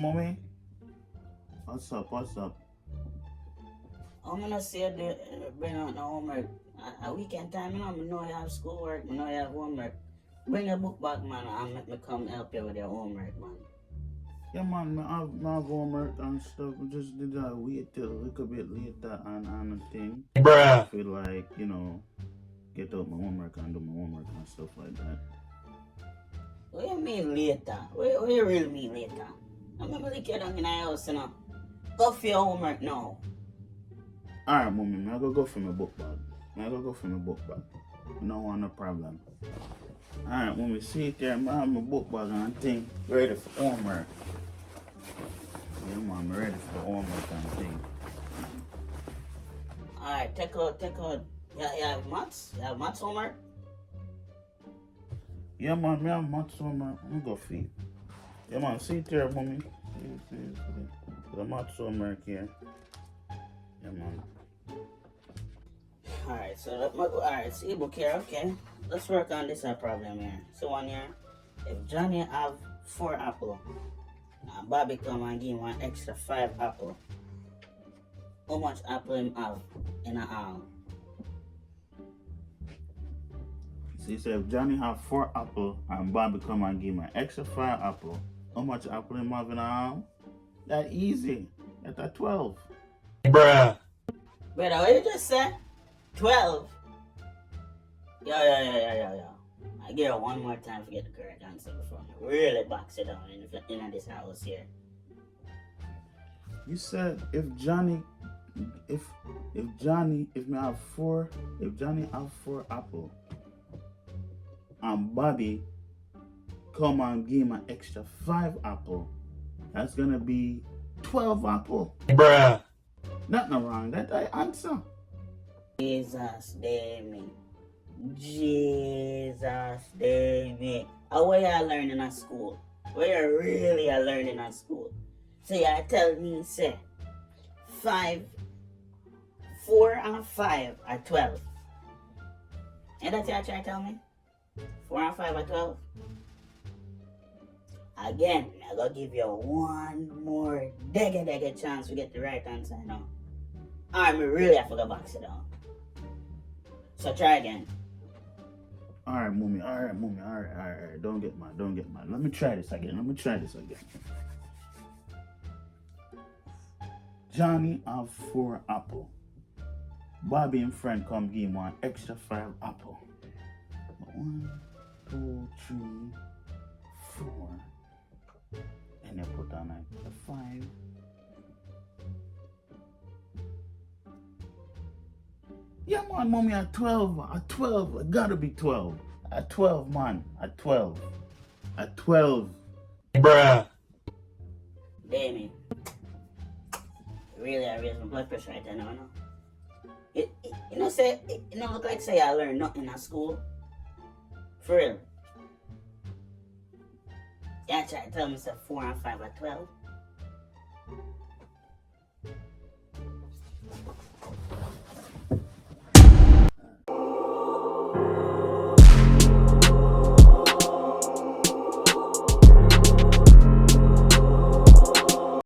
mommy? What's up? What's up? I'm gonna say that bring out the homework. A weekend time, I know you have schoolwork, I know you have homework. Bring your book back, man, and make me come help you with your homework, man. Yeah, man, I have homework and stuff. I just did that wait till a little bit later and a thing. Bruh. I feel like, get out my homework and do my homework and stuff like that. What you mean later? What you really mean later? I'm gonna leave you down in the house, you know. Go for your homework now. Alright, mommy, I go for my book bag. No want no problem. Alright, mommy, see it there. I have my book bag and thing ready for homework. Yeah, man, I'm ready for homework and thing. Alright, take out. You have maths? You have maths homework? Yeah, man, I have maths homework. I'm go feed. Yeah, man, see it there, mommy. See. The maths homework here. Yeah, man. Alright, so see book here, okay. Let's work on this problem here. So one here, if Johnny have 4 apples, and Bobby come and give him one extra 5 apples, how much apple him have in a arm? See, so if Johnny have 4 apples and Bobby come and give him an extra 5 apples, how much apple him have in a arm? That easy. That's a 12. Bruh. Brother, what you just say? 12. Yeah. I give you one more time to get the correct answer before I really box it down in this house here. You said if Johnny have 4 apples and Bobby come and give him an extra 5 apples, that's gonna be 12 apples. Bruh. Nothing wrong. That's the answer. Jesus, damn. How are you learning at school? What you really are learning at school? So you tell me, say, 4 and 5 are 12. And that's what you try to tell me? 4 and 5 are 12? Again, I'm gonna give you one more degga chance to get the right answer now. I really have to box it down. So try again. Alright, mommy. Alright. Don't get mad. Let me try this again. Johnny have 4 apples. Bobby and friend come give him one extra 5 apples. 1, 2, 3, 4. And they put on a 5. Yeah, man, mommy, at 12. It gotta be 12. At 12, man. At 12. Bruh. Damn it. Really, I raise my blood pressure right now, no? You know, look like say I learned nothing at school. For real. Yeah, try to tell me say 4 and 5 are 12.